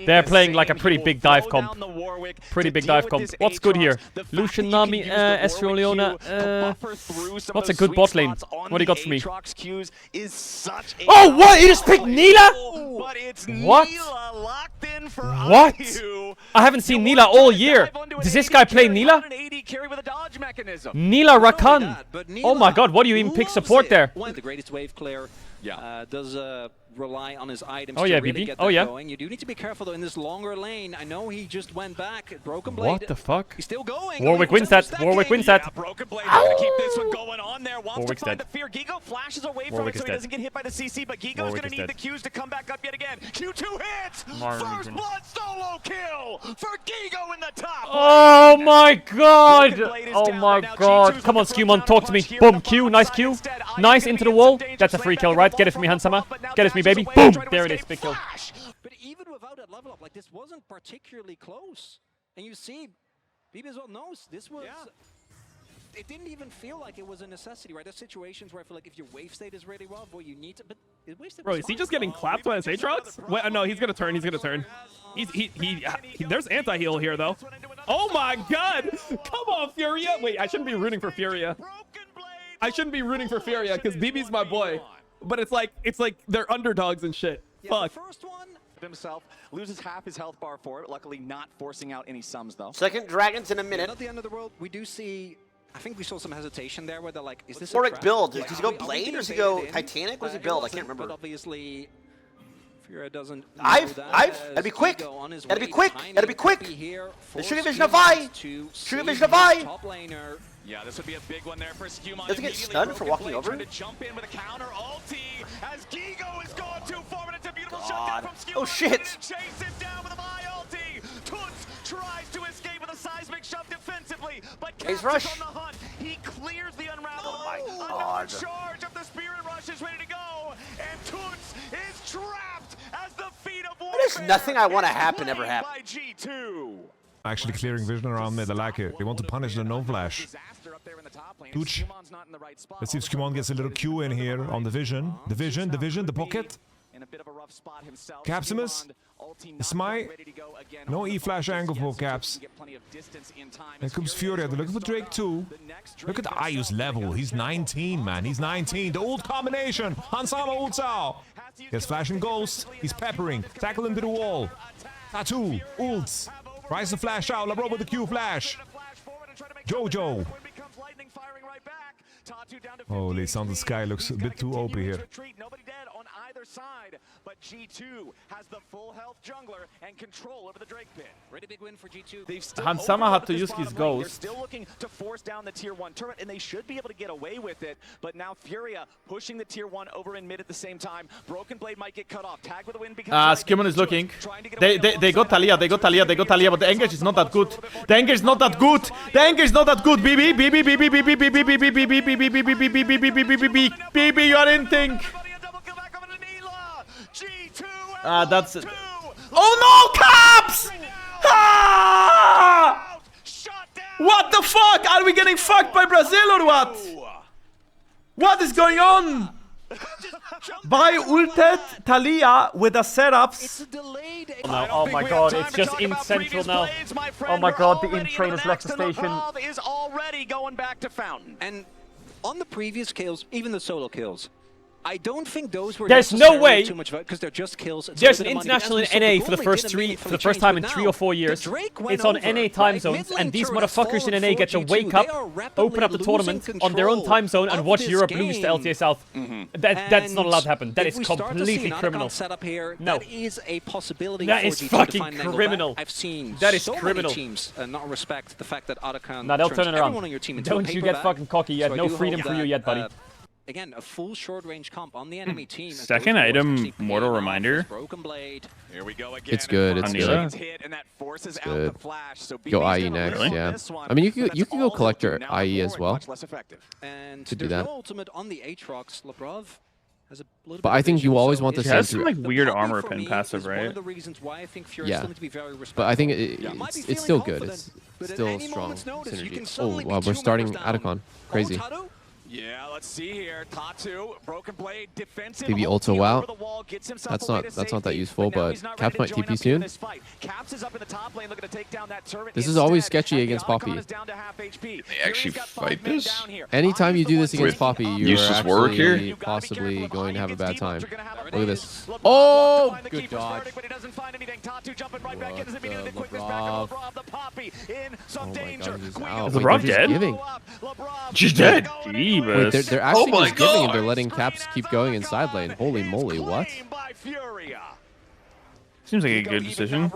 They're playing like a pretty big dive comp. Pretty big dive comp. What's good here? Lucian, Nami, Ezreal, Leona. What's a good bot lane? What do you got for me? Oh, what? He just picked Nila? What? What? I haven't seen Nila all year. Does this guy play Nila? Nila Rakan. Oh my god, what do you even pick support there? The greatest wave clear. Does rely on his items to really BB. get that going. You do need to be careful though in this longer lane. I know he just went back. Broken Blade. What the fuck? He's still going. Warwick wins that. Warwick wins that. Broken Blade gonna keep this one going on there. Wants Warwick's to find dead. the fear. Gigo flashes away from Warwick it so is he dead. doesn't get hit by the CC, but Gigo's gonna need the Qs to come back up yet again. Q2 hits! First blood solo kill for Gigo in the top. Oh my god! Oh my god. Come on, Skewmon, talk to me. Boom, Q, nice Q. Nice into the wall. That's a free kill, right? Get it for me, Hansama. Get it for me, baby. Boom! There it is, big kill. But even without that level up, like this wasn't particularly close. And you see, BB as well knows this was... It didn't even feel like it was a necessity, right? There's situations where I feel like if your wave state is really rough, well, you need to... But wave state Bro, is he just getting clapped by his Aatrox? Wait, no, he's gonna turn. He's gonna turn. There's anti-heal here, though. Oh my god! Come on, Furia! Wait, I shouldn't be rooting for Furia. I shouldn't be rooting for Furia because BB's my boy. But it's like they're underdogs and shit. Fuck. The first one himself loses half his health bar for it. Luckily, not forcing out any sums though. Second dragons in a minute. Not the end of the world. We do see. I think we saw some hesitation there where they're like, is this Warwick build? Does he go Blade or does he go Titanic? What does he build? I can't remember. But obviously, Furia doesn't. Gotta be quick. Gotta be quick. Gotta be quick. The Sugar Vision of Vi. Sugar Vision of Vi. Yeah, this would be a big one there for Skewmon. Does he get stunned for walking over? To jump in with a counter ulti as Gigo is gone too far, and it's a beautiful shutdown from Skewmon. Oh shit! Chase him down with a Vi ulti. Toots tries to escape with a seismic shove defensively, but Caps is on the hunt. He clears the unravel. Oh my god! Charge of the Spirit Rush is ready to go, and Toots is trapped as the feet of Warfare. There's nothing I want to happen ever happen. By G2. Actually clearing vision around mid. I like it. They want to punish the no flash. Dooch. Let's see if Skewmon gets a little Q in here on the vision. The vision, the pocket. Capsimus. Smite. No E-flash angle for Caps. Here comes Furia. They're looking for Drake too. Look at the Ayu's level. He's 19, man. He's 19. The ult combination. Hansama ults out. He's flashing Ghost. He's peppering. Tackle into the wall. Tattoo. Ults. Rise the flash out. LeBron with the Q flash. Jojo. Holy, Sound of the Sky looks a bit too OP here. Nobody dead on either side, but G2 has the full health jungler and control over the Drake pit. Really big win for G2. Hansama had to use his Ghost. They're still looking to force down the tier 1 turret, and they should be able to get away with it. But now Furia pushing the tier 1 over in mid at the same time. Broken Blade might get cut off. Tag with the win becomes Skewmon is looking. They got Talia, they got Talia, but the engage is not that good. The engage is not that good. The engage is not that good. BB, BB, you didn't think. That's it. Oh no, Caps! Ah! What the fuck? Are we getting fucked by Brazil or what? What is going on? By ulted Talia with the setups. Oh my god, it's just in central now. Oh my god, the in train has left the station. Is already going back to Fountain. And on the previous kills, even the solo kills, I don't think those were There's no way too much because they're just kills. There's an international in NA for the first time in 3 or 4 years. It's on NA time zones, and these motherfuckers in NA get to wake up, open up the tournament on their own time zone, and watch Europe lose to LTA South. That's not allowed to happen. That is completely criminal. No, that is a possibility. That is fucking criminal. I've seen that is so criminal. Many teams not respect the fact that Arakan. Nah, they'll turn it around. Don't you get fucking cocky yet? No freedom for you yet, buddy. Again, a full short-range comp on the enemy team. Second item, Mortal Reminder. Broken Blade. Here we go again. It's good. It's good. It's good. Go IE next. Yeah. I mean, you can go Collector IE as well. And to do that. No ultimate on the Aatrox. Lebrov has a little but I think you always want to see some like weird armor pin passive, right? One of the reasons why I think yeah. To be very but I think it's still good. It's still strong synergy. Oh wow, we're starting Atacon. Crazy. Yeah, let's see here. Tatu, broken blade, defensive. Maybe ulti wow. That's not that useful, but Caps might TP soon. Caps is up in the top lane looking to take down that turret. This is always sketchy against Poppy. They actually fight this? Anytime you do this against Poppy, you're useless Warwick here? actually possibly going to have a bad time. Look at this. Oh, good dodge. But he doesn't find anything. Tatu jumping right back What into the immediate the quickness back of LeBron. The Poppy in some danger. God, he's Queen out. of Wait, LeBron they're just dead? giving. She's dead. Wait, Jeebus. they're actually my just giving and God. they're letting Caps keep going inside lane. Holy moly, what? Seems like a good decision.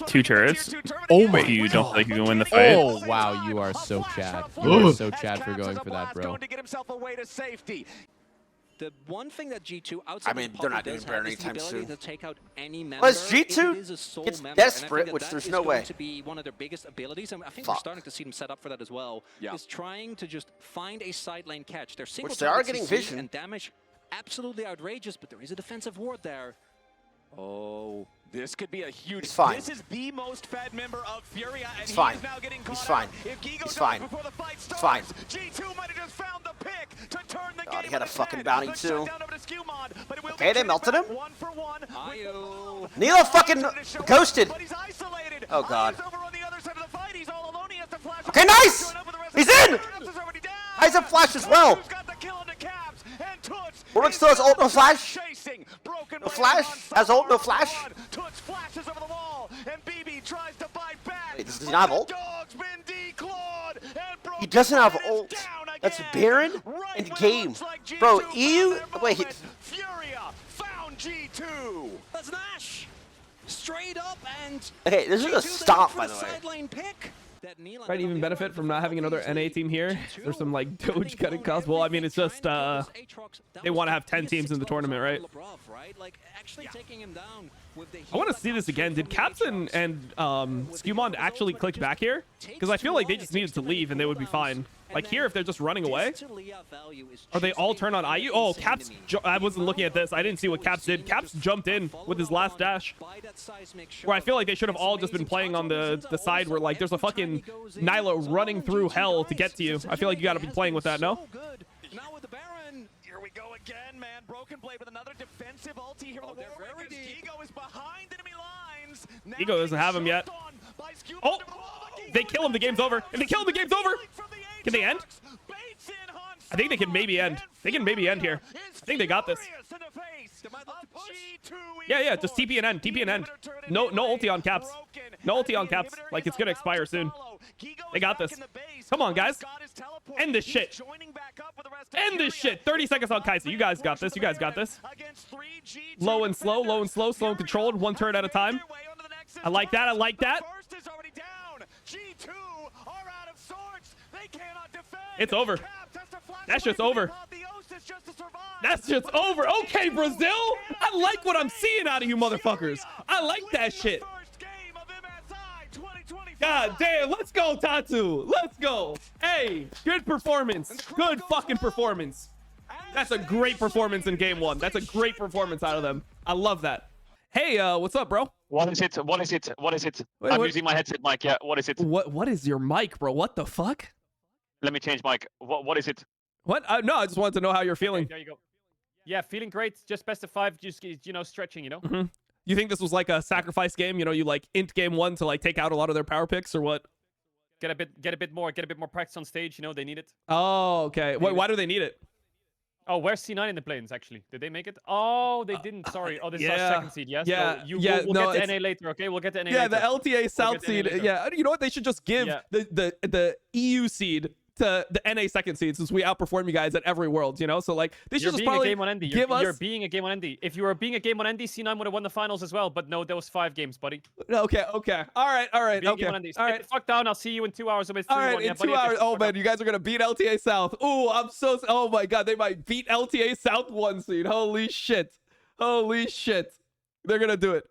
2 turrets. Oh my You don't think you can win the fight? Oh, wow, you are so Chad. You are so Chad for going for that, bro. The one thing that G2 outside they're not doing better anytime soon. to take out any member. Unless G2 gets desperate, which there's no way. To be one of their biggest abilities, and I think we're starting to see them set up for that as well. Is trying to just find a side lane catch. Their single Which they are target getting CC vision. and damage, absolutely outrageous, but there is a defensive ward there. Oh. This could be a huge. He's fine. This is the most fed member of Furia, and He's fine. is now getting caught He's fine. out. If Gigo He's dies fine. before the fight starts, Fine. G2 might have just found the pick to turn the God, game he had a on its fucking head. bounty Good too. shutdown over to Skewmon, but it will Okay, be they melted him. 1-for-1. Nilo fucking ghosted. But he's isolated. Oh, God. Ayu's over on the other side of the fight. He's all alone. He has to flash. Okay, nice! He's in! Caps is already down. Isaac flash as well. Ayu's got the kill on the Caps, and Toots Warwick is still has ult, no flash. chasing. Broken No blade flash. on Has ult, no fire. flash. Toots flashes over the wall, and BB tries to bite back. Wait, does he not have ult? Dog's been declawed, and Broken He doesn't have Blade is ult. down That's again. Baron Right in the when it game. looks like G2 Bro, found EU. their Wait, moment, Furia found G2. That's Nash. Straight up, and okay, this is a G2 stop, there by for the way. side lane pick. That Neil Might even benefit from not having another NA team here. There's some like Doge cutting costs. Well, I mean, it's just they want to have 10 teams in the tournament, right? I want to see this again. Did Caps and Skewmon actually click back here? Because I feel like they just needed to leave and they would be fine. Like here, if they're just running away, are they all turn on IU? Oh, Caps! I wasn't looking at this. I didn't see what Caps did. Caps jumped in with his last dash. Where I feel like they should have all just been playing on the side where like there's a fucking Nyla running through hell to get to you. I feel like you got to be playing with that, no? Now with the Baron. Here we go again, man. Broken Blade with another defensive ulti here on the Warwick. Gigo is behind enemy lines. Gigo doesn't have him yet. Oh, they kill him. The game's over. If they kill him, the game's over. Can they end? I think they can maybe end. They can maybe end here. I think they got this. Yeah, just TP and end. TP and end. No ulti on Caps. No ulti on Caps. Like, it's gonna expire soon. They got this. Come on, guys. End this shit. End this shit. 30 seconds on Kai'Sa. You guys got this. You guys got this. Low and slow. Low and slow. Slow and controlled. One turret at a time. I like that. I like that. It's over. That shit's over. That shit's over. Okay, Brazil. I like what I'm seeing out of you motherfuckers. I like that shit. God damn. Let's go, Tatu. Let's go. Hey, good performance. Good fucking performance. That's a great performance in game one. That's a great performance out of them. I love that. Hey, what's up, bro? What is it? What is it? What is it? Wait, I'm what? using my headset mic. Yeah, what is it? What is your mic, bro? What the fuck? Let me change mic. What is it? What? No, I just wanted to know how you're feeling. There you go. Yeah, feeling great. Just best of 5. Just, stretching, You think this was like a sacrifice game? You like int game 1 to like take out a lot of their power picks or what? Get a bit more practice on stage. They need it. Oh, okay. Why do they need it? Oh, where's C9 in the planes, actually? Did they make it? Oh, they didn't. Sorry. Oh, this is our second seed, yes? Yeah. So we'll get to NA later, okay? We'll get to NA later. Yeah, the LTA South seed. Yeah, you know what? They should just give the EU seed to the NA second seed since we outperform you guys at every world, So like they should just probably give us. You're being a game on ND. If you were being a game on ND, C9 would have won the finals as well. But no, there was 5 games, buddy. Okay. All right. All right. Fuck down. I'll see you in 2 hours. All right, in 2 hours. Oh man, you guys are gonna beat LTA South. Ooh, oh my god, they might beat LTA South 1 seed. Holy shit. They're gonna do it.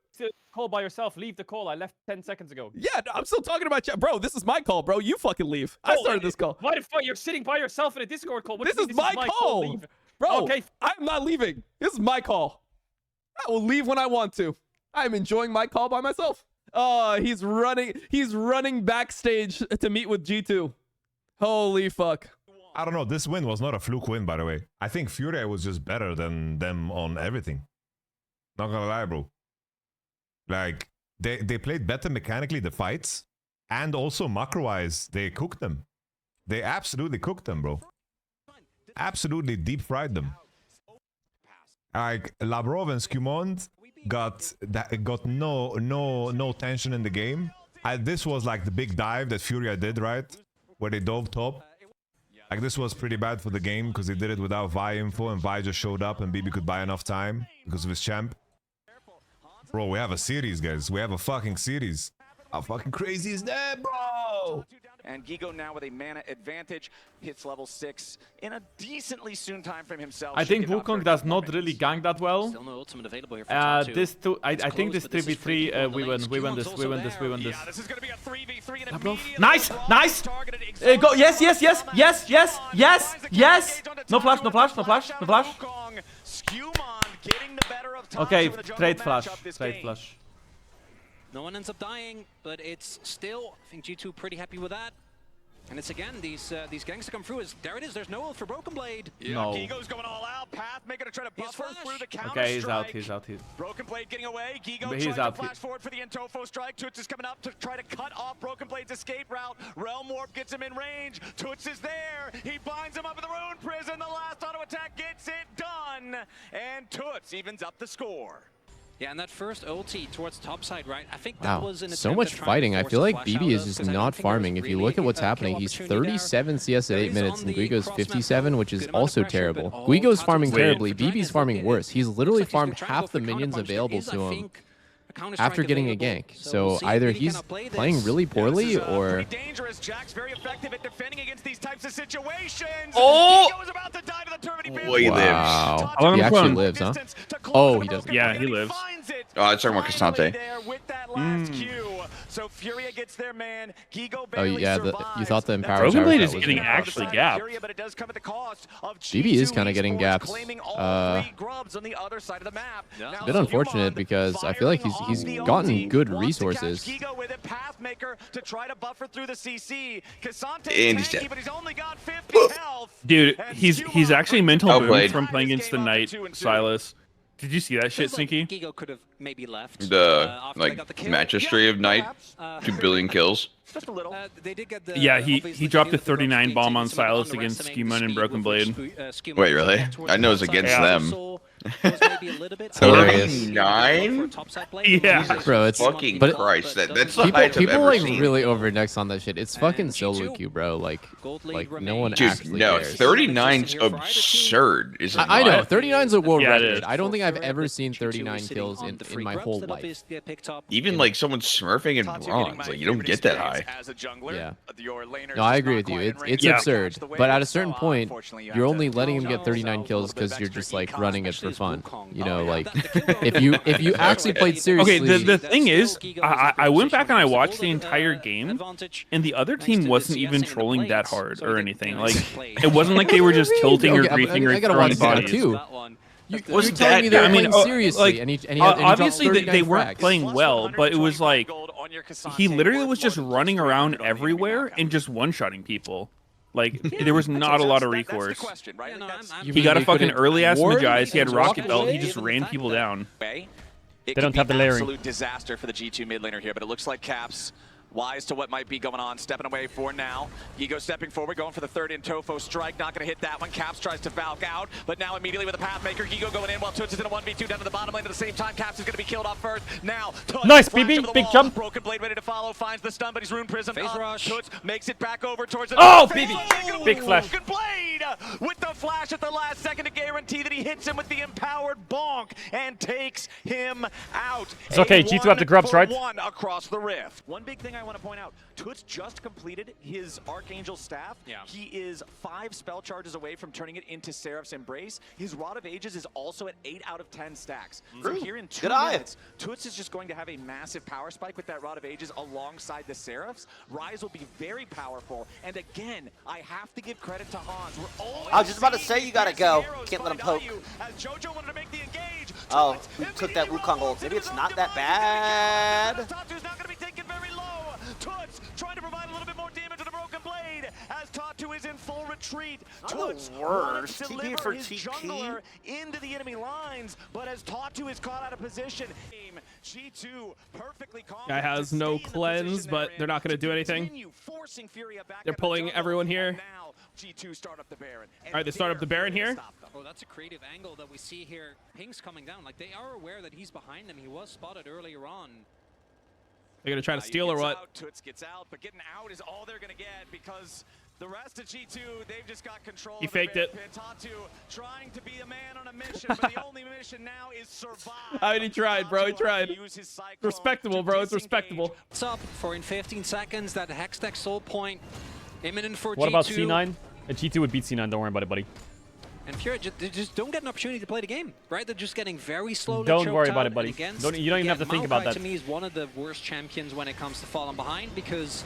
Call by yourself. Leave the call. I left 10 seconds ago. Yeah, no, I'm still talking about you. Bro, this is my call, bro. You fucking leave. I started this call. Why the fuck? You're sitting by yourself in a Discord call. This is my call. Bro, okay. I'm not leaving. This is my call. I will leave when I want to. I'm enjoying my call by myself. Oh, he's running backstage to meet with G2. Holy fuck. I don't know. This win was not a fluke win, by the way. I think Furia was just better than them on everything. Not gonna lie, bro. Like, they played better mechanically, the fights. And also, macro-wise, they cooked them. They absolutely cooked them, bro. Absolutely deep-fried them. Like, Labrov and Scumont got no tension in the game. This was like the big dive that Furia did, right? Where they dove top. Like, this was pretty bad for the game because they did it without Vi info and Vi just showed up and BB could buy enough time because of his champ. Bro, we have a series, guys. We have a fucking series. How fucking crazy is that, bro? And Gigo now with a mana advantage, hits level 6 in a decently soon time frame himself. I think Wukong does not really gank that well. Still no ultimate available here for top two. This two, I think this 3v3, we win this. Yeah, this is gonna be a 3v3 and immediately Nice, nice. Go, yes. No flash. Wukong, Scumon getting the better of time Okay, for the jungle trade flash. matchup this Trade game. flash. No one ends up dying, but it's still, I think G2 pretty happy with that. And it's again, these gangs to come through. There it is, there's no ult for Broken Blade. Yeah, No. Gigo's going all out. Pathmaker to try to buffer through the counter Okay, strike. he's out. Broken Blade getting away. Gigo But tries out. to flash forward for the Intofo strike. Toots is coming up to try to cut off Broken Blade's escape route. Realm Warp gets him in range. Toots is there. He binds him up in the Rune Prison. The last auto attack gets it done. And Toots evens up the score. Yeah, and that first ulti towards top side, right? I think that Wow, was an so attempt much to try fighting. and I force feel a like flash BB out is of, just 'cause I don't not think there was farming. If you really look at what's a kill happening, he's opportunity there. 37 CS at 8 minutes, and There is Guigo's on the 57, which is good amount of also pressure, but terrible. oh, Guigo's Tatu farming is waiting terribly. for Dragon. BB's farming It- worse. He's looks literally like he's been farmed trying to go half the for minions counterpunch. There available is, to I him think, a counter after strike getting a available. gank. So So we'll see if either BB he's cannot play playing this. really poorly or... Pretty dangerous. Jack's very effective at defending against these types of situations. Oh! Gigo's about to die to the turret. He Well, he lives. Wow. How long He is actually Clone? lives, huh? Distance to close Oh, the he doesn't. Broken Yeah, Blade, he and lives. finds it. Oh, it's talking about Finally Cassante. there with that last Q. So Furia gets their man. Gigo Oh, barely yeah, survives. you thought the Empower Broken Shower Blade shot is was getting gonna actually crush. gapped. Furia, but it does come at the cost of BB is G2 kinda getting Esports gapped. claiming all three grubs on the other side of the map. Now A bit unfortunate Scumon because I feel like firing he's off the gotten ulti, good wants to catch resources. Gigo with it. Pathmaker to try to buffer through the CC. Cassante And he's tanky, dead. but he's only got 50 health. Dude, And he's Scumon actually brings mental the boom played. from playing against the Game up to Knight, 2-2. Silas. Did you see that shit, Feels like Sneaky? Gigo could have maybe left. The after they got the kill. match history of Knight, Uh, 2 billion kills. Just a little. They did get the, Yeah, he obviously dropped a the 39 bomb on Some Silas underestimate against the Scuman and speed Broken with which Blade. Scuman Wait, really? got towards I know the it's top against side. them. So was maybe a little bit Hilarious. slow. 39? For a topside play. Yeah. Bro, it's... Fucking but Christ, that's the people height I've people ever like seen. really over-index on that shit. It's fucking And solo G2, queue, bro. Like gold lead no one remains. Dude, actually no, cares. 39's absurd, is it I know, not? 39's a world Yeah, it record. is. I don't think I've For ever Furia, seen G2 is 39 sitting kills on in the free my grubs whole that life. obviously get picked up. Even like someone smurfing in Tatu getting bronze, my like you don't favorite get that high. experience as a jungler. Yeah. Your laners No, I just agree not with you. quite in It's range. Yeah. absurd. Catch the But at wave. a certain So, point, unfortunately, you you're have only to letting him go get 39 so kills a little bit because of you're extra just like econ, running it especially for as fun. Wukong. You know, Oh, yeah, like that- the kill if you actually played Okay, seriously. the thing is, Still, Gigo is in I went position back and I to watched hold the an, entire game, advantage. and the other Thanks team to the wasn't CSing even and the trolling that plates. hard So or they anything. didn't Like, really play. it wasn't like they were just tilting or Okay, griefing I or gotta throwing watch that bodies. too. That one. You're Wasn't telling that me they were bad? I mean, playing seriously, like, and he dropped obviously 39 they weren't frags. playing well, but it was like he literally was just running around everywhere and just one-shotting people. Like there was not a lot of recourse. Yeah, no, I'm- You He mean got a they fucking couldn't early ass ward Magi's. He had and rocket walk belt. He away? just ran people down. They don't have the layering. Absolute disaster for the G2 mid laner here, but it looks like Caps wise to what might be going on, stepping away for now. Gigo stepping forward, going for the third Intofo strike, not going to hit that one. Caps tries to Valk out, but now immediately with a Pathmaker, Gigo going in while Toots is in a 1v2 down to the bottom lane at the same time. Caps is going to be killed off first. Now, Toots Nice, flash BB, over the big wall. jump. Broken Blade ready to follow, finds the stun, but he's Rune Prism Phase up. rush. Toots makes it back over towards the Oh, Phase BB. rush. Big flash. Broken Blade with the flash at the last second to guarantee that he hits him with the empowered bonk and takes him out. It's okay, G2 have the grubs, right? 1-for-1 across the rift. One big thing I want to point out, Toots just completed his Archangel staff. Yeah. He is 5 spell charges away from turning it into Seraph's Embrace. His Rod of Ages is also at 8 out of 10 stacks. So here in 2 Good eye. minutes, Toots is just going to have a massive power spike with that Rod of Ages alongside the Seraphs. Rise will be very powerful. And again, I have to give credit to Hans. We're always I was just about to seeing say you gotta piercing go. arrows Can't let him find poke. value as Jojo wanted to make the engage. Oh, Toots who took that immediately Wukong rolls ult? Maybe into it's the not that divine bad. Tatu's not going to be taken very low. Toots trying to provide a little bit more damage with a Broken Blade as Tatu is in full retreat. retreat. Worst. TP for TP. Into the enemy lines, but as Tatu is caught out of position. G2 perfectly Guy has no cleanse, but they're not going to do anything. They're pulling everyone here. G2 start up the Baron. All right, they start up the Baron here. Oh, that's a creative angle that we see here. Ping's coming down. Like, they are aware that he's behind them. He was spotted earlier on. They're going to try to steal or what? Toots gets out, but getting out is all they're going to get because the rest of G2, they've just got control. He faked it. Tatu trying to be a man on a mission, but the only mission now is survive. I mean, he tried, bro. He tried. Respectable, bro. It's respectable. It's up for in 15 seconds. That Hextech soul point imminent for G2. What about C9? G2 would beat C9. Don't worry about it, buddy. And Fury just don't get an opportunity to play the game, right? They're just getting very slowly. Don't worry about it, buddy. You don't even have to think about that. To me, is one of the worst champions when it comes to falling behind because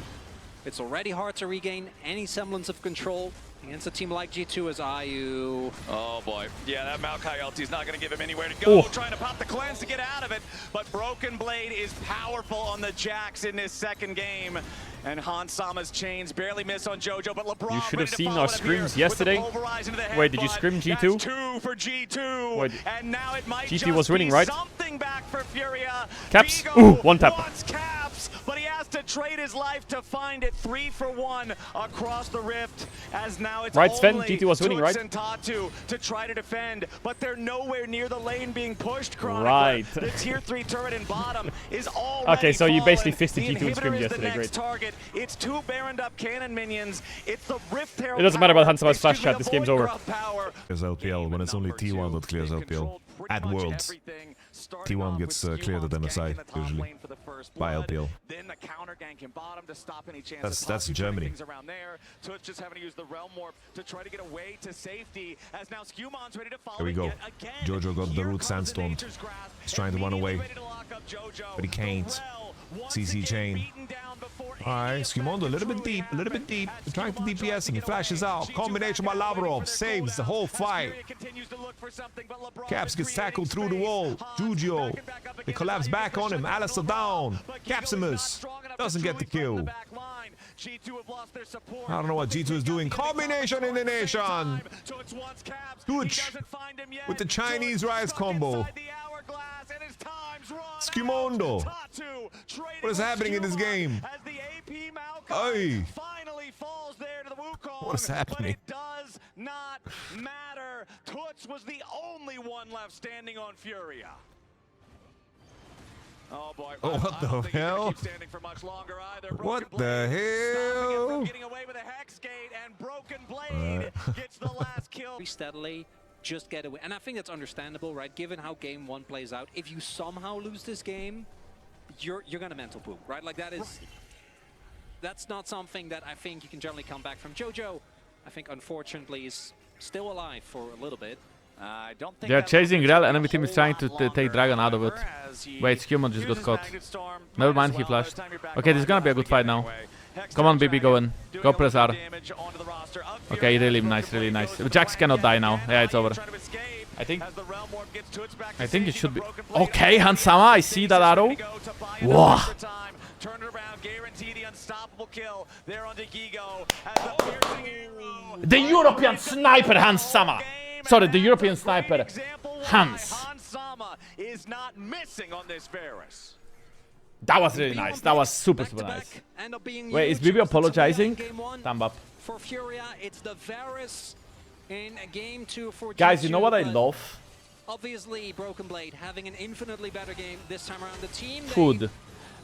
it's already hard to regain any semblance of control against a team like G2 as IU. Oh boy, yeah, that Maokai ulti is not going to give him anywhere to go. Trying to pop the cleanse to get out of it, but Broken Blade is powerful on the Jax in this second game. And Hans Sama's chains barely miss on Jojo, but LeBron. You should have seen our scrims yesterday. Wait, did you scrim G2? That's 2 for G2. Wait, and now it might G2 was winning, right? Something back for Furia. Caps. Ooh, one tap. Caps, but he has to trade his life to find it. 3 for 1 across the rift. As now it's right, Sven. only G2 was winning, right? and Tatu to try to defend, but they're nowhere near the lane being pushed. Chronicler. Right. The tier 3 turret in bottom is already Okay, so you basically fallen. fisted G2 in scrims yesterday. Great. Target. It's 2 Baroned up cannon minions. It's the Rift Herald. It doesn't matter about Hansama's flash chat. This game's over. Clears LPL when it's only T1 that clears LPL. At Worlds, T1 gets cleared at MSI usually by LPL. Then the counter gank in bottom to stop any chance. That's Germany. Around there. So it's just having to use the realm warp to try to get away to safety. As now Scumon's ready to follow. Here we go. Jojo got the root sandstormed. He's trying to run away, but he can't. CC chain. Alright, Skimondo a little bit deep, They're trying to DPS him. He flashes out. Combination by Lavrov saves the whole fight. Caps gets tackled through the wall. Jujio. They collapse back on him. Alistair down. Capsimus doesn't get the kill. I don't know what G2 is doing. Combination in the nation. Huge with the Chinese rise combo. Skimondo. What is happening in this game? Hey. What is happening? But it does not matter. Toots was the only one left standing on Furia. Oh boy. Oh, what the hell? What the hell? Getting away with a hex gate and Broken Blade gets the last kill. Steadily just get away. And I think that's understandable, right? Given how game 1 plays out. If you somehow lose this game, you're gonna mental poop, right? Like that is that's not something that I think you can generally come back from. Jojo, I think unfortunately is still alive for a little bit. I don't think they are chasing Rel. Enemy team is trying to take Dragon out of it. Wait, Skimon just got caught. Never mind, he flashed. Okay, this is gonna be a good fight now. Come on, BB, go in. Go press R. Okay, really nice, really nice. Jax cannot die now. Yeah, it's over. I think it should be. Okay, Hansama, I see that arrow. Wow. Turn it around, guarantee the unstoppable kill. There on Gigo the European sniper, Hansama. Sorry, the European sniper, Hans. Sama is not missing on this Varus. That was really nice. That was super, super nice. Wait, is Bibi apologizing? Thumb up. For Furia, it's the Varus in game 2 for guys, you know what I love? Obviously, Broken Blade having an infinitely better game this time around. The team food.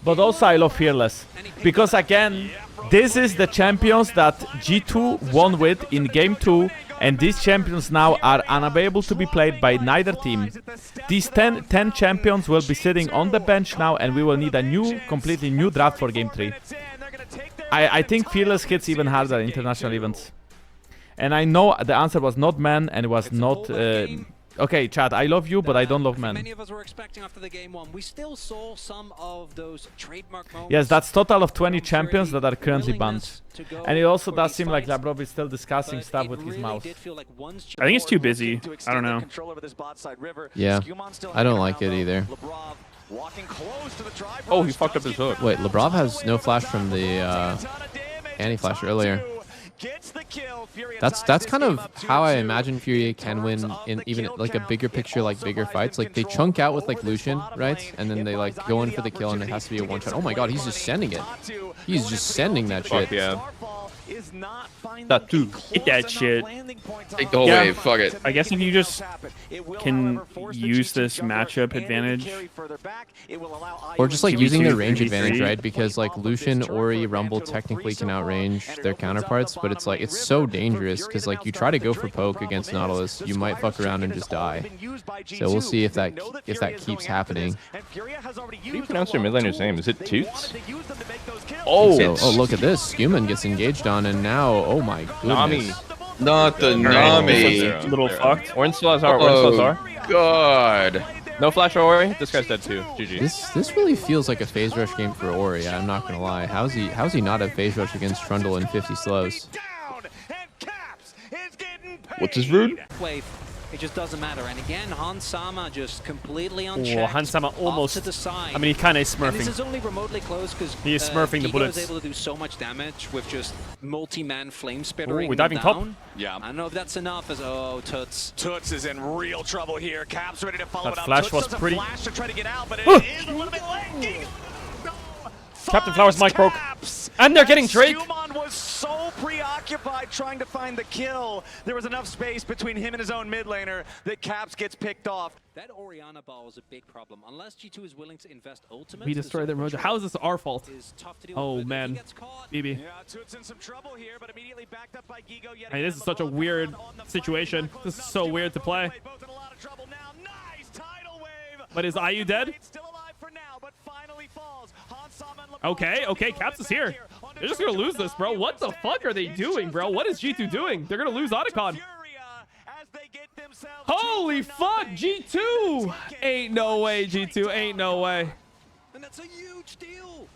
But also I love Fearless. Because again, this is the champions that G2 won with in game 2. And these champions now are unavailable to be played by neither team. These 10 champions will be sitting on the bench now, and we will need a completely new draft for game 3. I think Fearless hits even harder in international events. And I know the answer was not man, and it was not... okay, Chad, I love you, but I don't love men. Many of us were expecting after the game 1. We still saw some of those trademark moments. Yes, that's total of 20 champions that are currently banned. And it also does seem like Labrov is still discussing stuff with his mouth. I think he's too busy. I don't know. Yeah, I don't like it either. Oh, he fucked up his hook. Wait, Labrov has no flash from the anti-flash earlier. Gets the That's kind of how I imagine Furia can win in even like a bigger picture, like bigger fights. Like they chunk out with like Lucian, right? And then they like go in for the kill and it has to be a one shot. Oh my god, he's just sending it. He's just sending that shit. Fuck yeah. That too. Hit that shit. Take the whole wave. Fuck it. I guess if you just can use this matchup advantage, or just like using their range advantage, right? Because like Lucian, Ori, Rumble technically can outrange their counterparts, but it's like it's so dangerous because like you try to go for poke against Nautilus, you might fuck around and just die. So we'll see if that keeps happening. How do you pronounce your mid laner's name? Is it Toots? Oh, oh look at this. Scuman gets engaged on, and now, oh my goodness. Nami. Not the Nami. Little fucked. Orange Salazar. Orange Salazar. God. No flash or Ori. This guy's dead too. GG. This really feels like a phase rush game for Ori. I'm not gonna lie. How's he not a phase rush against Trundle in 50 slows? What's his rude? Wave. It just doesn't matter. And again, Hans Sama just completely unchecked. Oh, Hans Sama almost. To the side. I mean, he kind of is smurfing. And this is only remotely close because he is smurfing the bullets. Is able to do so much damage with just multi-man flame spittering. We're diving top. Yeah. I don't know if that's enough. As Toots. Toots is in real trouble here. Caps ready to follow that it up. Flash Toots was pretty. Flash to try to get out, but it is a little bit late. Captain Flower's mic broke. And they're getting Drake. Scuman was so preoccupied trying to find the kill. There was enough space between him and his own mid laner that Caps gets picked off. That Orianna ball is a big problem. Unless G2 is willing to invest ultimate. We destroyed their Mojo. How is this our fault? Oh man, BB. Yeah, Toots in some trouble here, but immediately backed up by Gigo. Hey, this is such a weird situation. This is so weird to play. But is IU dead? Okay, okay, Caps is here. They're just gonna lose this, bro. What the fuck are they doing, bro? What is G2 doing? They're gonna lose Otacon. Holy fuck, G2! Ain't no way, G2. Ain't no way. And that's a huge deal.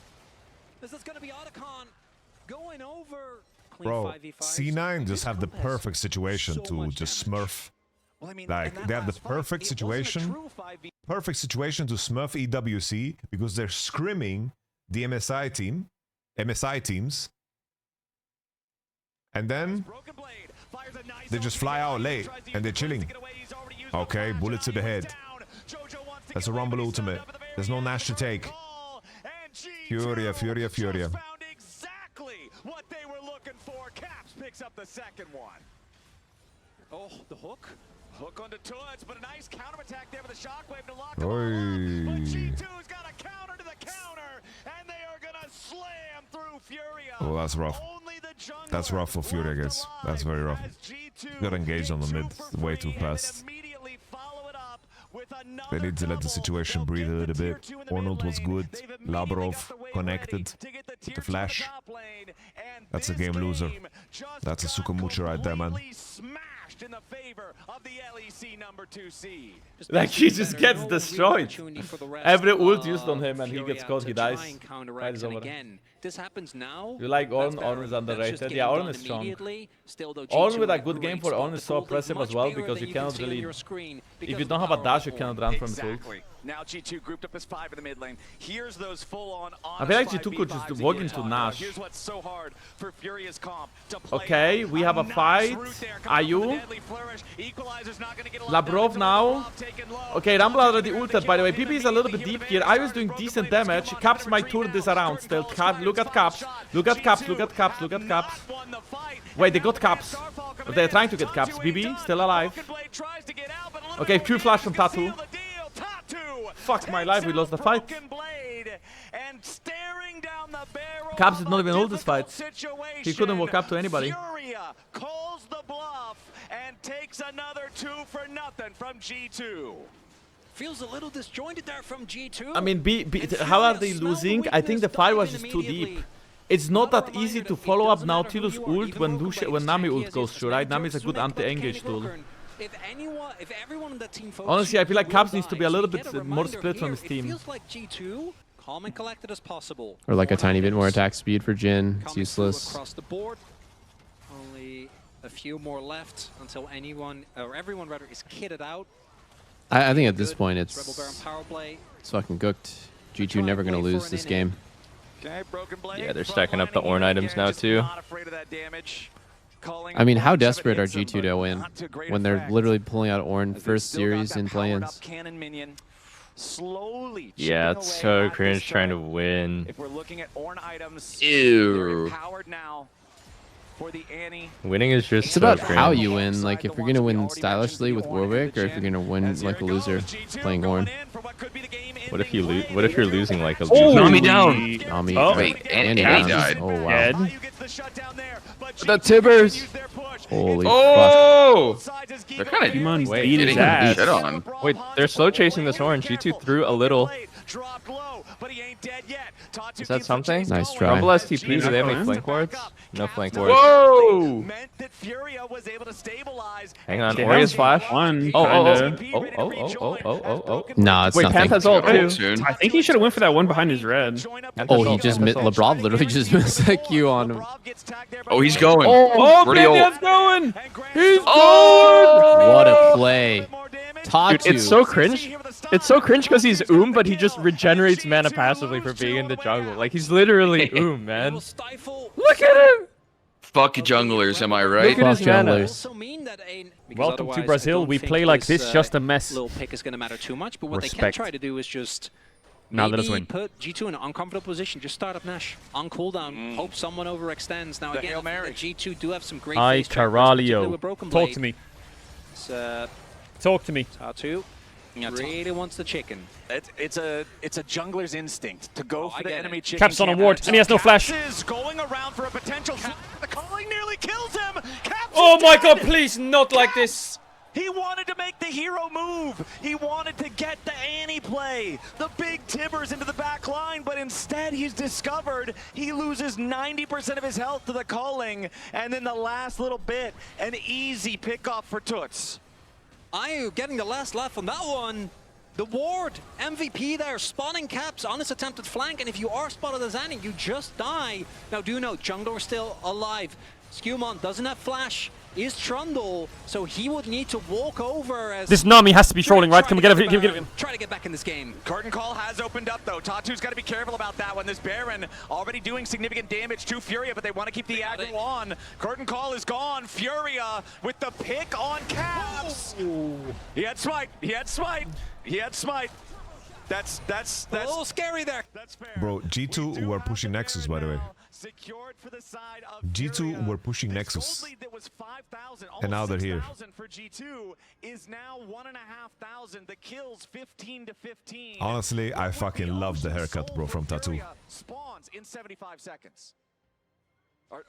This is gonna be Otacon going over. Bro, C9 just have the perfect situation to just smurf. Like, they have the perfect situation to smurf EWC because they're scrimming the MSI teams, and then they just fly out late and they're chilling. Okay, bullet to the head. That's a Rumble ultimate. There's no Nash to take. Furia. Exactly what they were looking for. Caps picks up the second one. Oh, the hook. Hook onto Toots, but a nice counterattack there with a shockwave to lock him. But G2's got a counter to the counter, and they are gonna slam through Furia. Oh, that's rough. That's rough for Furia, guys. That's very rough. Got engaged on the mid way too fast. They need to let the situation breathe a little bit. Arnold was good. Labrov connected with the flash. That's a game loser. That's a Sukamucha right there, man. In the favor of the LEC number 2 seed. Like he just gets destroyed. Every ult used on him and he gets caught, he dies. Fight is over. This happens now. You like Ornn? Ornn is underrated. Yeah, Ornn is strong. Ornn with a good game for Ornn is so oppressive as well because you cannot really... If you don't have a dash, you cannot run from his ult. Now G2 grouped up as 5 in the mid lane. Here's those full-on. I feel like G2 could just walk into Nash. Here's what's so hard for Furious comp to play. Okay, we have a fight. IU. Labrov now. Okay, Rumble already ulted, by the way. PP is a little bit deep here. IU is doing decent damage. Caps might turn this around still. Look at Caps. Look at Caps. Look at Caps. Look at Caps. Wait, they got Caps. But they're trying to get Caps. BB still alive. Okay, Q flash from Tattoo. Fuck my life, we lost the fight. Caps did not even hold this fight. He couldn't walk up to anybody. Calls the bluff and takes another 2 for nothing from G2. Feels a little disjointed there from G2. I mean, how are they losing? I think the fight was just too deep. It's not that easy to follow up Nautilus ult when Nami ult goes through, right? Nami is a good anti-engage tool. If everyone in that team honestly, I feel like Caps needs to be a little bit more split from his team. It feels like G2, calm and collected as possible. Or like a tiny bit more attack speed for Jhin. It's useless. Across the board. Only a few more left until anyone, or everyone rather, is kitted out. I think at this point it's fucking cooked. G2 never gonna lose this game. Yeah, they're stacking up the Ornn items now too. I mean, how desperate are G2 to win when they're literally pulling out Ornn first series in play-ins? Yeah, it's so cringe trying to win. If we're looking at Ornn items, Ew. powered now for the Annie. Winning is just It's so about cringe. how you win. Like, if you're going to win stylishly with Warwick, or if you're going to win like a loser playing Ornn. What if you lose? What if you're losing like a Oh, loser? Nami down. Nami, Oh, wait, and down. died. Oh, wow. Dead. The Tibbers. Holy fuck. Oh! They're kind of Demon wait, beat his getting ass. shit on. Wait, they're slow chasing this orange. G2 threw a little. Is that something? Nice try. Rumble STP. Do they have any flank wards? No flank wards. Whoa! Hang on. They Oria's have flash. one, Oh. Nah, it's Wait, nothing. Panth has ult too. I think he should have went for that one behind his red. Oh, he just LeBron literally just missed that Q on him. Oh, he's going. Oh, Pretty old. Pantheon's going. He's What a play. Tatu. Dude, it's so cringe. It's so cringe because he's but he just regenerates mana passively for being in the jungle. Like, he's literally man. Look at him! Fuck junglers, am I right? Look at his mana. junglers. Welcome to Brazil. We play like this, just a mess. Little pick is going to matter too much, but what they can Respect. try to do is just Now let us maybe win. put G2 in an uncomfortable position. Just start up Nash on cooldown. Hope someone overextends. Now again, I think that G2 do have some great Ay, face trackers, particularly Caralho. with Broken Talk Blade. to me. It's, Talk to me. Tatu really wants the chicken. It's a jungler's instinct to go for the enemy chicken. Caps on a ward, and he has no flash. Caps is going around for a potential. The calling nearly kills him. Caps Oh is my dead. god, please, not like this. He wanted to make the hero move. He wanted to get the Annie play, the big Tibbers into the back line, but instead he's discovered he loses 90% of his health to the calling, and then the last little bit, an easy pickoff for Toots. Ayu getting the last laugh on that one. The ward, MVP there, spawning Caps on his attempted flank, and if you are spotted as Annie, you just die. Now do note, jungler still alive. Skewmon doesn't have flash, is Trundle, so he would need to walk over as... This Nami has to be trolling, right? Can we get him? Try to get back in this game. Curtain call has opened up though. Tatu's got to be careful about that one. This Baron already doing significant damage to Furia, but they want to keep the aggro on. Curtain call is gone. Furia with the pick on Caps. He had smite. He had smite. He had smite. That's A little scary there. That's fair. Bro, G2 were pushing Nexus, by the way. Secured for the side of G2 were pushing Nexus. And now they're here. For G2 is now 1,500. The kills 15 to 15. Honestly, I fucking love the haircut, bro, from Tatu. Spawns in 75 seconds. Or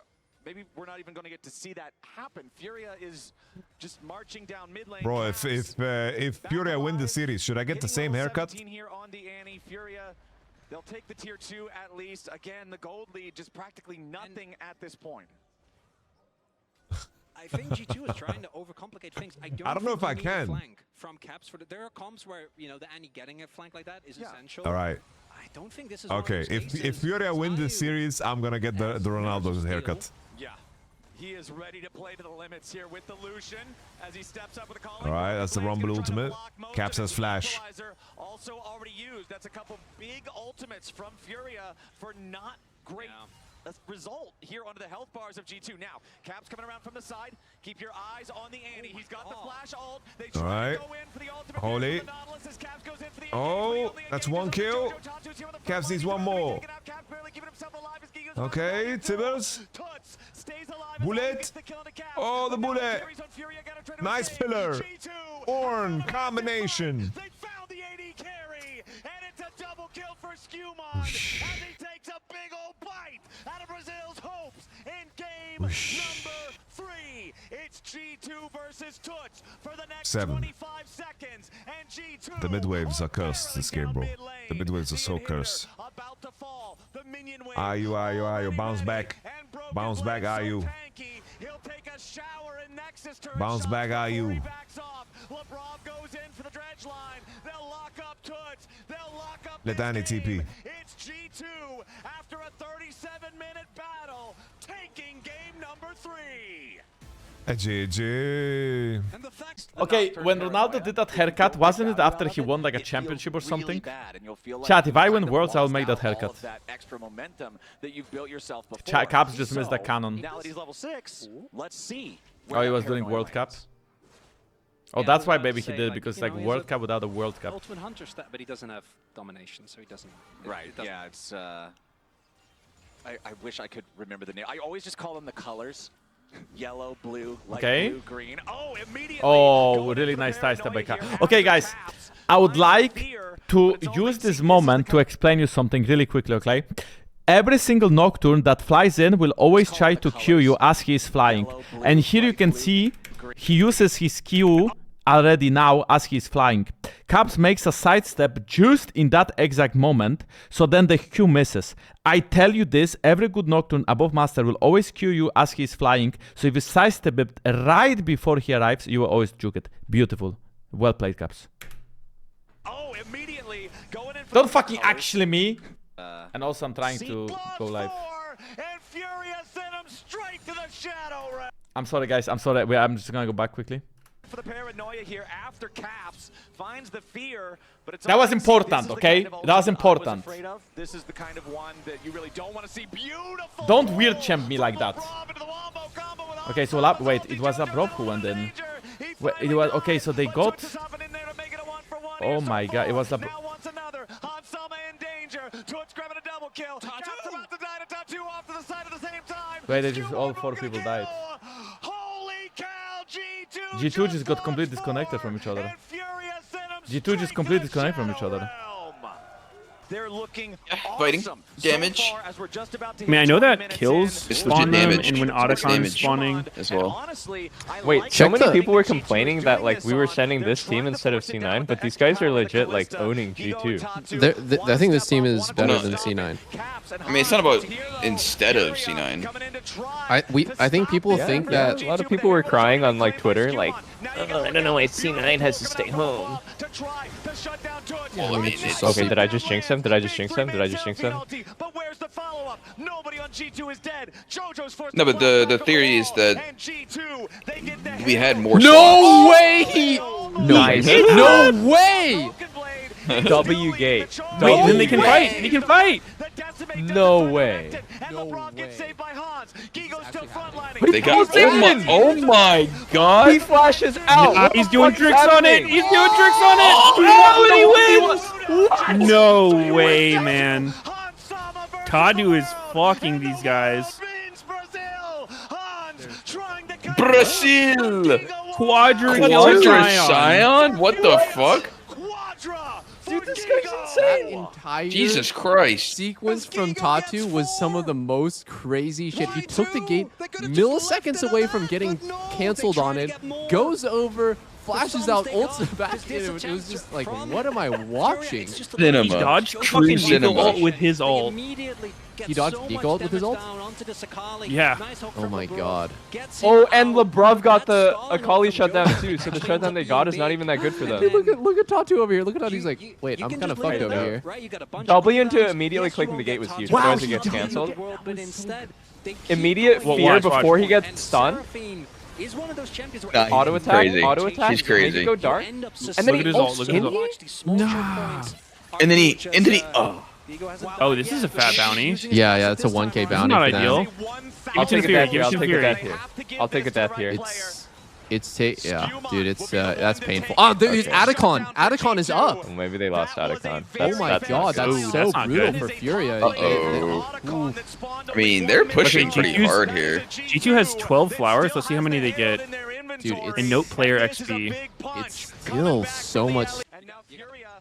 maybe we're not even going to get to see that happen. Furia is just marching down mid lane. Bro, if Furia win the series, should I get the same haircut? Here on the Annie. Furia, they'll take the tier 2 at least. Again, the gold lead just practically nothing at this point. I think G2 is trying to overcomplicate things. I don't know if I think you need a can. flank from Caps for there are comps where, you know, the Annie getting a flank like that is essential. All right. I don't think this is one of Okay, those if cases. Furia win this series, I'm gonna get the Ronaldo's haircut. Yeah. He is ready to play to the limits here with the Lucian as he steps up with a call. All right, that's the Rumble ultimate. Caps has flash. Also already used. That's a couple big ultimates from Furia for not great result here onto the health bars of G2. Now, Caps coming around from the side. Keep your eyes on the Annie. He's got the flash ult. They try All right. to go in for the ultimate. Holy. Oh, that's one kill. Caps needs one more. Okay, Tibbers. Bullet. Oh, the bullet. Nice pillar. Ornn combination. They found the AD carry, and it's a double kill for Skewmon as he takes a big old bite out of Brazil's hopes in game number 3. It's G2 versus Toots for the next 25 seconds, and G2 The mid waves are cursed this game, bro. The mid waves are so cursed. about to fall. The minion wave Ayu, bounce back. Bounce back, Ayu. He'll take a shower in Nexus turret. Bounce back, Ayu. LeBron goes in for the dredge line. They'll lock up Toots. They'll lock up Let this Annie game. TP. It's G2 after a 37-minute battle, taking game number 3. GG. Okay, when Ronaldo did that haircut, wasn't it after he won like a championship or something? Chat, if I win Worlds, I'll make that haircut. Caps just missed the cannon. Oh, he was doing World Cup? Oh, that's why maybe he did, because like World Cup without a World Cup. Ultimate Hunter stat, but he doesn't have domination, so he doesn't. Right, yeah, it's... I wish I could remember the name. I always just call them the colors. Yellow, blue, light blue, green. Oh, immediately. Oh, really nice tie step by Cap. Okay, guys, I would like to use this moment to explain you something really quickly, okay? Every single Nocturne that flies in will always try to Q you as he is flying. And here you can see he uses his Q already now as he is flying. Caps makes a sidestep just in that exact moment, so then the Q misses. I tell you this, every good Nocturne above Master will always Q you as he is flying, so if you sidestep it right before he arrives, you will always juke it. Beautiful. Well played, Caps. Oh, immediately going in for Don't fucking actually me! And also I'm trying to go live. I'm sorry guys, I'm sorry. Wait, I'm just gonna go back quickly. For the paranoia here after Caps finds the fear, but it's that was important, okay? That was important. This is the kind of one that you really don't want to see. Beautiful. Don't weird champ me like that. Okay, so wait, it was Labrov who went in. Wait, it was okay, so they got. Oh my god, it was Labrov. Wait, they just all 4 people died. G2 just got completely disconnected from each other. G2 just completely disconnected from each other. They're looking fighting damage. I mean, I know that kills spawn them, and when Otacon is spawning as well. Wait, so many people were complaining that like we were sending this team instead of C9, but these guys are legit like owning G2. I think this team is better than C9. I mean, it's not about instead of C9. I think people think that a lot of people were crying on like Twitter, like, oh, I don't know why C9 has to stay home. Well, I mean, Okay, did I just jinx him? Did I just jinx him? Did I just jinx him? No, but the theory is that we had more. No way! Nice. No way! W gate. Wait, then they can fight. They can fight. No way. They got. Oh my god! He flashes out. Yeah, he's doing tricks on it. He's doing tricks on it. Oh, and he wins. No way, man. Kadu is fucking these guys. Brazil! Quadra Scion? What the fuck? Dude, this guy's insane. Entire Jesus Christ. sequence from Tatu was some of the most crazy shit. He took the gate milliseconds away from getting canceled on it, goes over, flashes out, ults back in. It was just like, what am I watching? Cinema. He dodged fucking Deagle ult with his ult. He dodged Deagle ult with his ult? Yeah. Oh my god. Oh, and Labrov got the Akali shutdown too, so the shutdown they got is not even that good for them. Dude, look at Tatu over here. Look at Tatu. He's like, wait, I'm kind of fucked over here. W into immediately clicking the gate was huge. Otherwise it gets canceled. Immediate fear before he gets stunned. Auto attack. He's crazy. Maybe go dark. And then he ults in. Nah. And then he. Oh, this is a fat bounty. Yeah, it's a 1k bounty Not for ideal. them. I'll take a death here. I'll take a death here. I'll take a death here. Yeah, dude, it's that's painful. Oh, there's Atacon. Atacon is up. Well, maybe they lost Atacon. Oh my god, that's so brutal for Furia. I mean, they're pushing pretty hard here. G2 has 12 flowers. Let's see how many they get. Dude, and note player XP. It's still so much. And now Furia,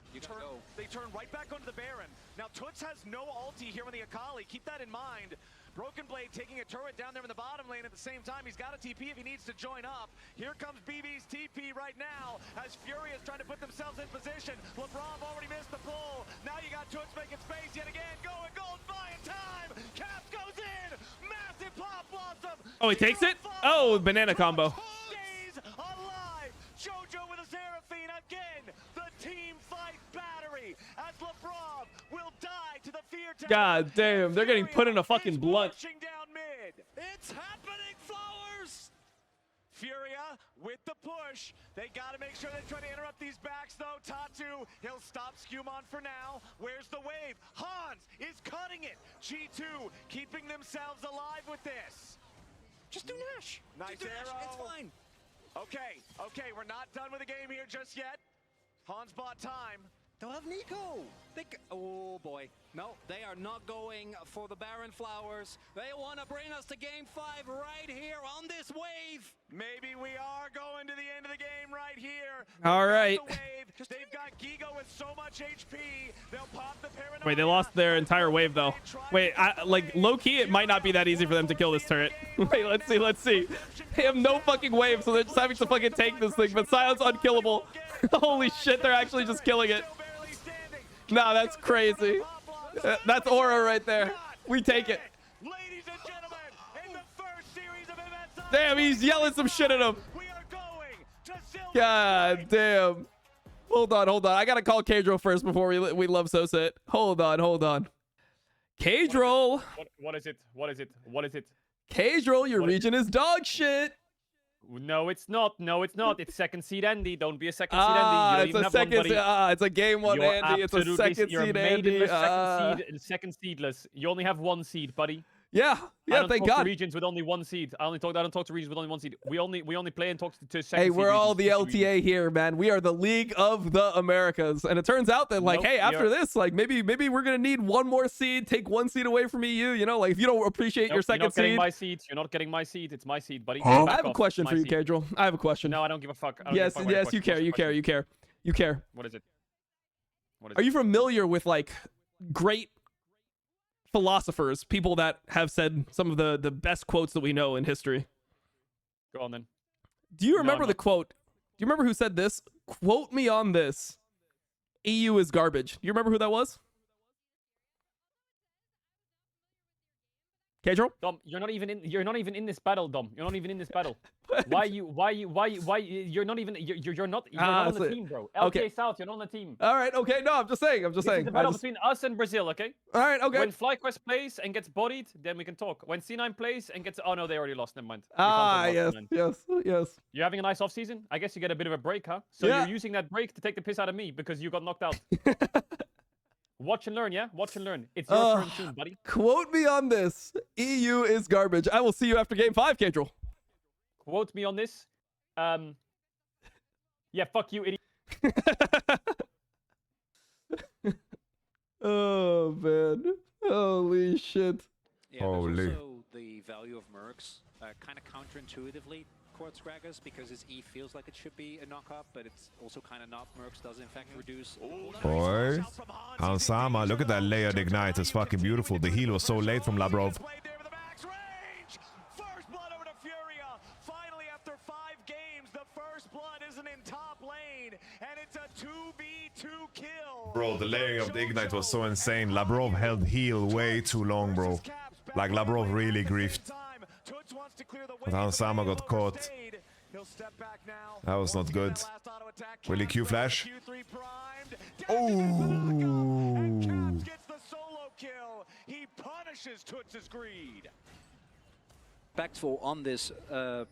they turn right back onto the Baron. Now Toots has no ulti here on the Akali. Keep that in mind. Broken Blade taking a turret down there in the bottom lane at the same time. He's got a TP if he needs to join up. Here comes BB's TP right now as Furia is trying to put themselves in position. Labrov already missed the pull. Now you got Toots making space yet again. Going gold buying time. Caps goes in. Massive pop blossom. Oh, he takes it? Oh, banana combo. Stays alive. Jojo with a Seraphine again. The team fight battery as Labrov will die to the fear tower. God damn, they're getting put in a fucking blunt. Down mid. It's happening, Flowers. push. They gotta make sure they try to interrupt these backs though. Tatu, he'll stop Skumon for now. Where's the wave? Hans is cutting it. G2 keeping themselves alive with this. Just do Nash. Nice arrow. It's fine. Okay, we're not done with the game here just yet. Hans bought time. They'll have Nico. Oh boy. No, they are not going for the Baron Flowers. They want to bring us to game 5 right here on this wave. Maybe we are going to the end of the game right here. All right. They've got Gigo with so much HP. They'll pop the paranoia. Wait, they lost their entire wave though. Wait, like low key, it might not be that easy for them to kill this turret. Wait, let's see. They have no fucking wave, so they're just having to fucking take this thing. But Silence unkillable. Holy shit, they're actually just killing it. Nah, that's crazy. That's aura right there. We take it. Ladies and gentlemen, in the first series of MSI, Damn, he's yelling some shit at him. we are going to silver. God damn. Hold on. I gotta call Kadro first before we love Sosa it. Hold on. Kadro. What is it? Kadro, your region is dog shit. No, it's not. It's second seed Andy. Don't be a second seed Andy. You don't It's a even have second. one, buddy. It's a game one You're Andy. It's a second you're seed made in Andy. the second seedless. You only have one seed, buddy. Yeah, I don't thank talk God. to regions with only one seed. I don't talk to regions with only one seed. We only play and talk to second Hey, seed we're all the regions. LTA here, man. We are the League of the Americas. And it turns out that, like, Nope, hey, after this, like, maybe we're going to need one more seed, take one seed away from EU. You know, like, if you don't appreciate your second You're not getting seed. my seed. You're not getting my seed. It's my seed, buddy. I Back have a off. question It's for my you, seed. Kadro. I have a question. No, I don't give a fuck. I don't Yes, give a fuck what yes, your you care. question is. You care. What is it? Are you familiar with, like, great philosophers, people that have said some of the best quotes that we know in history? Go on then. Do you No, remember I'm the not. quote? Do you remember who said this? Quote me on this. EU is garbage. Do you remember who that was? Kadro? Dom, you're not even in this battle, Dom. You're not even in this battle. Why you're not even you're not on the team, bro. LTA Okay. South, you're not on the team. All right, okay. No, I'm just saying. This is the battle between us and Brazil, okay? All right, okay. When FlyQuest plays and gets bodied, then we can talk. When C9 plays and gets... Oh, no, they already lost. Never mind. We can't talk about C9. yes. You're having a nice off-season? I guess you get a bit of a break, huh? So Yeah. you're using that break to take the piss out of me because you got knocked out. Watch and learn, yeah? Watch and learn. It's your turn soon, buddy. Quote me on this. EU is garbage. I will see you after game 5, Kadro. Quote me on this. Yeah, fuck you, idiot. Oh, man. Holy shit. Yeah, Holy. there's also the value of Mercs, kind of counterintuitively, Quartz Gragas, because his E feels like it should be a knock-up, but it's also kind of not. Mercs does in fact reduce. Boy. Hansama, look at that layered ignite. It's fucking beautiful. The heal was so late from Labrov. First blood over to Furia. Finally, after 5 games, the first blood isn't in top lane, and it's a 2v2 kill. Bro, the layering of the ignite was so insane. Labrov held heal way too long, bro. Like, Labrov really griefed. But Hansama got caught. That was not good. Will he Q flash? Oh! Gets the solo kill. He punishes Toots' greed. Impactful on this. I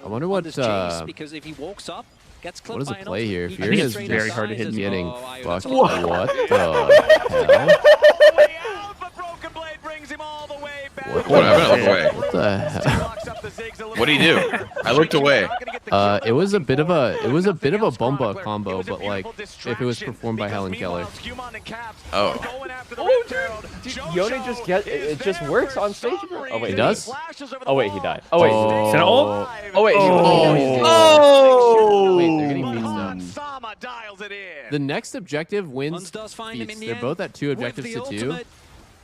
wonder what, because if he walks up, gets clipped what is by the an play ult, here? he Fury gets is straight very up hard to hit dies. getting Oh, fucking. that's a- What the hell? What the hell? What do you do? I looked away. It was a bit of a bomba combo, but like if it was performed by Helen Keller. Oh. Yone just it just works on stage. Oh wait, He does? Oh wait, he died. Oh wait, Oh. is it an ult? Oh wait, Oh! Wait, they're getting beats now. Dials it in. The next objective wins Huns does find him feats. in the They're end both at 2 with objectives the to 2. ultimate.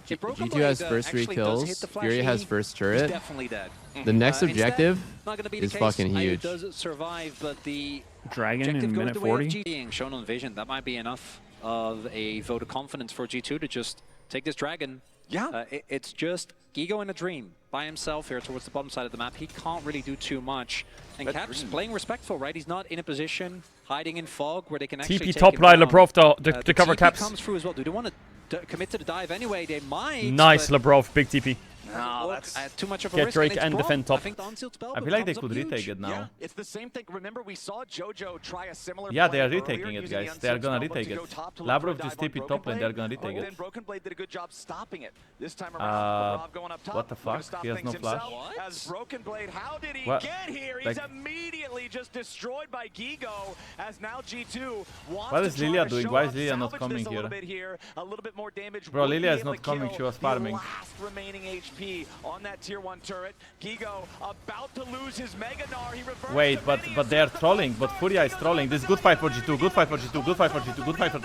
If Broken G2 has Blade, first 3 actually does hit kills. the flash Fury has E, first he's turret. definitely dead. The next Instead, objective not gonna be the is case. fucking Ayu huge. does survive, but the Dragon objective in goes minute the way of 40. G being shown on Vision. That might be enough of a vote of confidence for G2 to just take this dragon. Yeah. It's just Gigo in a dream by himself here towards the bottom side of the map. He can't really do too much. And Cap's playing respectful, right? He's not in a position hiding in fog where they can actually TP take top him line, down. Labrov to The cover TP Caps. comes through as well. Do they want to commit to the dive anyway? They might. Nice, but Labrov. Big TP. No, that's too much of a Get risk. Drake and defend top. I feel like they could retake it now. Yeah, it's the same thing. Remember, we saw Jojo try a similar Yeah, they are play retaking earlier it, using the guys. They are gonna unsealed spell, retake but it. to go top to look for a Lavrov just dive on TP top Broken lane. They're Blade. gonna retake Then it. Broken Blade did a good job stopping it. This time around, Rob going up top. What the looking to fuck? stop He has things no flash. himself. As Broken Blade, how did he What? get here? He's Like- immediately just destroyed by Gigo. As now G2 wants What is to try Lilia to doing? show Why is up, Lilia not salvage coming this a little here? bit here. A little bit more damage. Bro, would be Lilia is able not to coming, kill she was the farming. last remaining HP on that tier 1 turret. Gigo about to lose his Mega Gnar. He reverts Wait, to but Minions. they are trolling. But Furia is trolling. This is good fight for G2. Good fight for G2. Good fight for G2. Good fight for.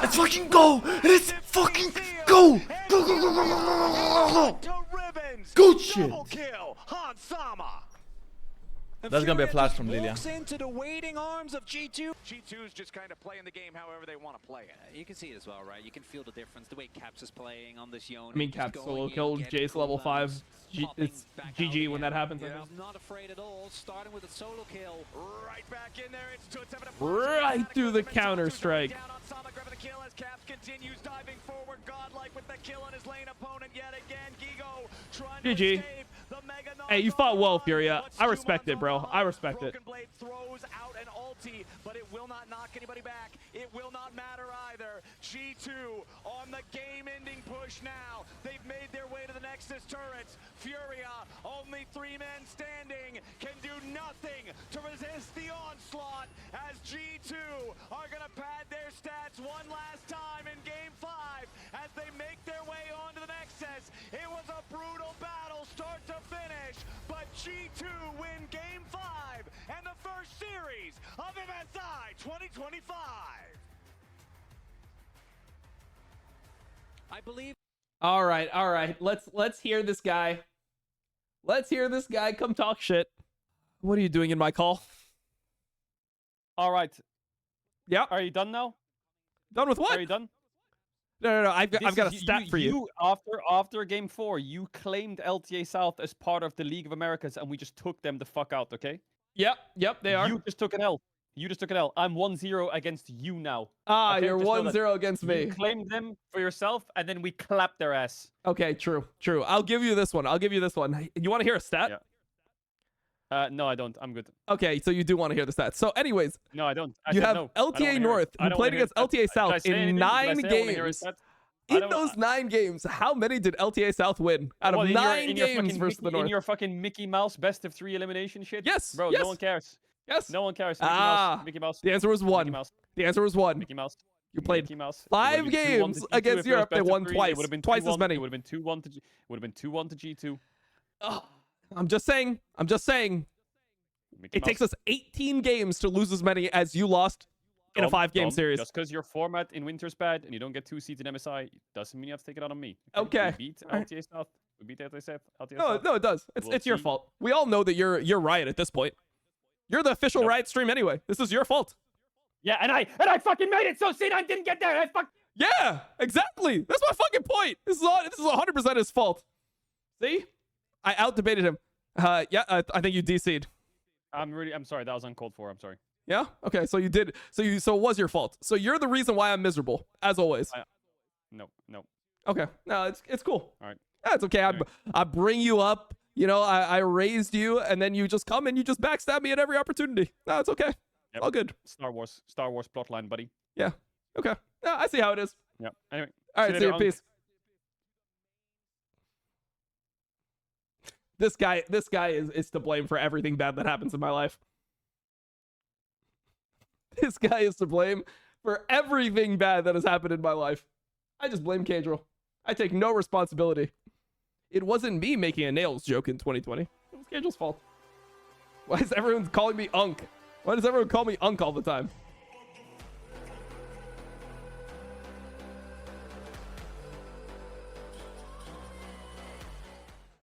Let's fucking go! Let's fucking go! Go, go, go, go, go, go, go, go! Good shit! That's gonna be a flash from Lilia. Walks into the waiting arms of G2. G2's just kind of playing the game however they want to play it. You can see it as well, right? You can feel the difference, the way Caps is playing on this Yone. I mean, Cap solo killed Jace level 5. It's GG when that happens. Yeah. Right now. Not afraid at all, starting with a solo kill. Right back in there. It's 2-7. Right through the counter strike. Down on Sama, grabbing the kill as Caps continues diving forward. Godlike with the kill on his lane opponent yet again. Gigo trying to GG. escape. The Mega Gnar Hey, you fought well, Furia. I respect it, bro. I respect it. Broken Blade throws out an ulti, but it will not knock anybody back. It will not matter either. G2 on the game-ending push now. They've made their way to the Nexus turrets. Furia, only 3 men standing, can do nothing to resist the onslaught as G2 are going to pad their stats one last time in Game 5 as they make their way onto the Nexus. It was a brutal battle start to finish, but G2 win Game 5 and the first series of MSI 2025. I believe. All right, all right. Let's hear this guy. Let's hear this guy come talk shit. What are you doing in my call? All right. Yeah. Are you done now? Done with what? Are you done? No. I've got a stat for you. After game 4, you claimed LTA South as part of the League of Americas, and we just took them the fuck out. Okay? Yep, they are. You just took an L. I'm 1-0 against you now. Ah, okay? you're 1-0 against me. You claimed them for yourself, and then we clapped their ass. Okay, true. I'll give you this one. You want to hear a stat? Yeah. No, I don't. I'm good. Okay, so you do want to hear the stats. So anyways, No, I don't. you have LTA North, who played against LTA South in 9 games. In those 9 games, how many did LTA South win out of 9 games versus the North? In your fucking Mickey Mouse best of 3 elimination shit? Yes, Bro, yes. no one cares. Yes. No one cares. Mickey Mouse. The answer was 1. Mickey Mouse. The answer was 1. Mickey Mouse. You played Mickey Mouse. 5 games against Europe. They won twice. Twice as many. It would have been 2-1 to G2. I'm just saying. Mickey It Mouse. takes us 18 games to lose as many as you lost in a 5-game series. Just because your format in Winter's bad and you don't get 2 seeds in MSI doesn't mean you have to take it out on me. Okay. We beat LTA South. We beat LTA South. No, it does. It's your fault. We all know that you're Riot at this point. You're the official Riot stream anyway. This is your fault. Yeah, and I fucking made it so C9 didn't get there. Yeah, exactly. That's my fucking point. This is 100% his fault. See? I out-debated him. Yeah, I think you DC'd. I'm sorry. That was uncalled for. I'm sorry. Yeah? Okay, so you did. So it was your fault. So you're the reason why I'm miserable, as always. No. Okay. No, it's cool. All right. That's okay. Anyway. I bring you up. You know, I raised you, and then you just come and you just backstab me at every opportunity. No, it's okay. Yep. All good. Star Wars plotline, buddy. Yeah. Okay. Yeah, I see how it is. Yeah. Anyway. All right. See you. later, Peace. This guy is to blame for everything bad that happens in my life. This guy is to blame for everything bad that has happened in my life. I just blame Cadril. I take no responsibility. It wasn't me making a nails joke in 2020. It was Cadril's fault. Why is everyone calling me Unk? Why does everyone call me Unk all the time?